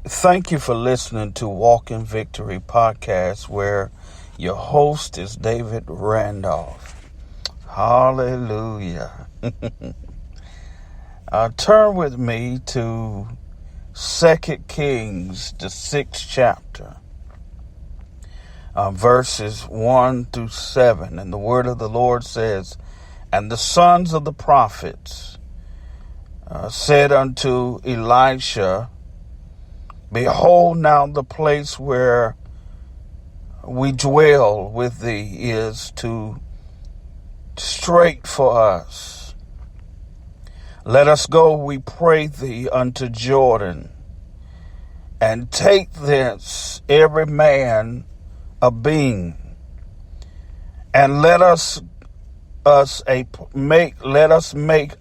Thank you for listening to Walk in Victory podcast, where your host is David Randolph. Hallelujah. Turn with me to 2 Kings, the 6th chapter, verses 1 through 7. And the word of the Lord says, "And the sons of the prophets said unto Elisha, Behold, now the place where we dwell with thee is too straight for us. Let us go, we pray thee, unto Jordan, and take thence every man a beam, and let us make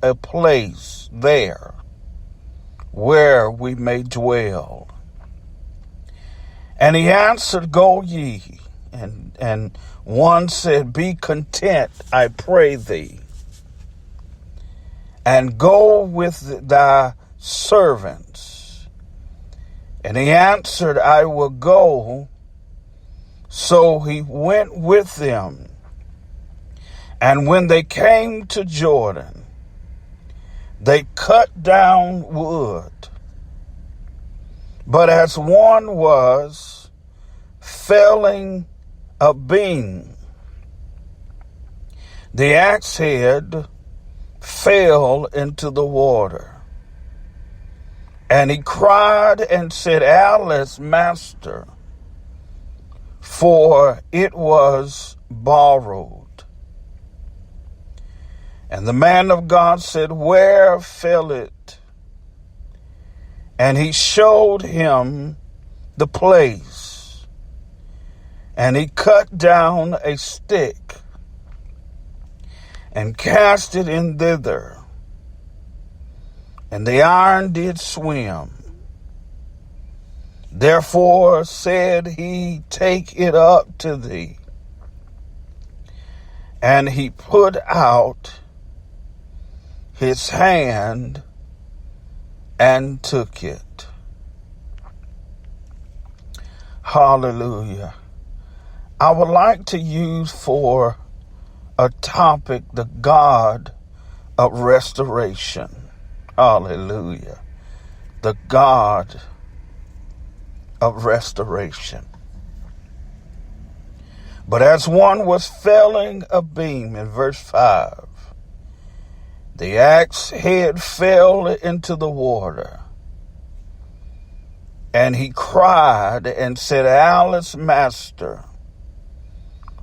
a place there where we may dwell." And he answered, "Go ye." And one said, "Be content, I pray thee, and go with thy servants." And he answered, "I will go." So he went with them. And when they came to Jordan, they cut down wood. But as one was felling a beam, the axe head fell into the water. And he cried and said, "Alas, master, for it was borrowed." And the man of God said, "Where fell it?" And he showed him the place. And he cut down a stick and cast it in thither. And the iron did swim. Therefore said he, "Take it up to thee." And he put out his hand and took it. Hallelujah. I would like to use for a topic the God of restoration. Hallelujah. The God of restoration. But as one was felling a beam, in verse 5, the axe head fell into the water. And he cried and said, "Alas, master,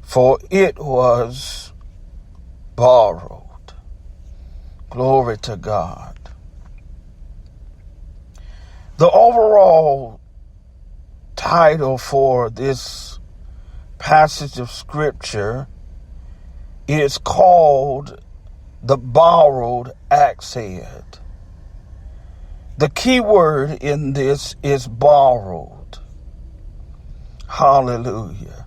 for it was borrowed." Glory to God. The overall title for this passage of scripture is called "The Borrowed Axe Head." The key word in this is borrowed. Hallelujah.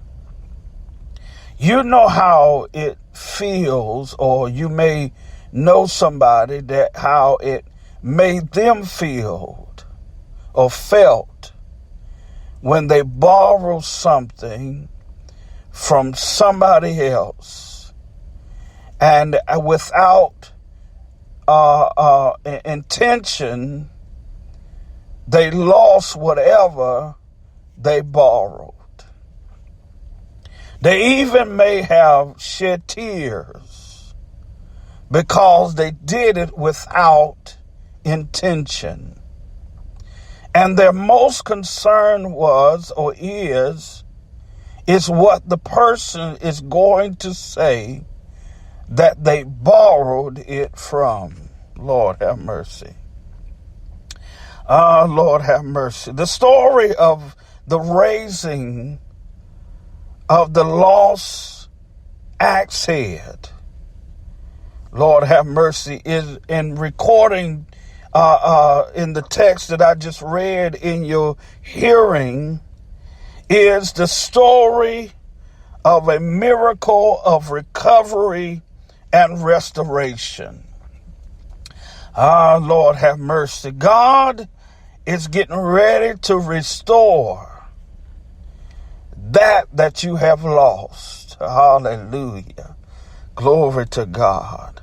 You know how it feels, or you may know somebody that how it made them feel or felt when they borrow something from somebody else, and without intention, they lost whatever they borrowed. They even may have shed tears because they did it without intention. And their most concern was, or is what the person is going to say that they borrowed it from. Lord have mercy. Lord have mercy. The story of the raising of the lost axe head, Lord have mercy, is in recording in the text that I just read in your hearing, is the story of a miracle of recovery and restoration. Lord have mercy. God is getting ready to restore that you have lost. Hallelujah. Glory to God.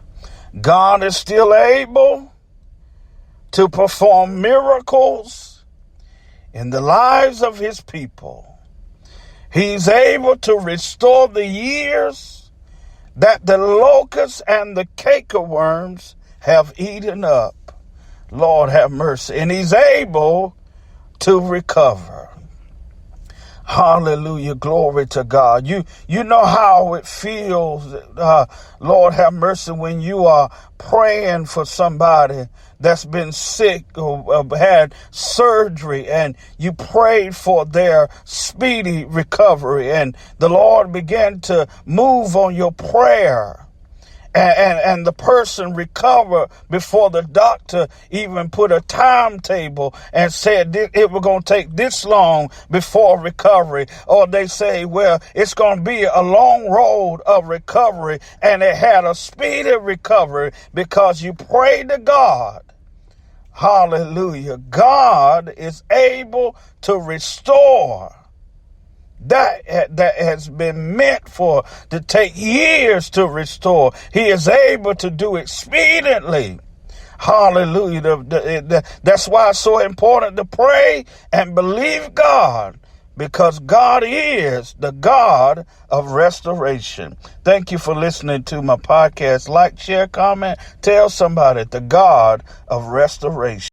God is still able to perform miracles in the lives of his people. He's able to restore the years that the locusts and the cankerworms have eaten up. Lord have mercy. And he's able to recover. Hallelujah. Glory to God. You know how it feels, Lord have mercy, when you are praying for somebody that's been sick or had surgery, and you prayed for their speedy recovery, and the Lord began to move on your prayer. And the person recovered before the doctor even put a timetable and said it was going to take this long before recovery. Or they say, well, it's going to be a long road of recovery, and it had a speedy recovery because you prayed to God. Hallelujah. God is able to restore that has been meant to take years to restore. He is able to do it expediently. Hallelujah. That's why it's so important to pray and believe God, because God is the God of restoration. Thank you for listening to my podcast. Like, share, comment, tell somebody, the God of restoration.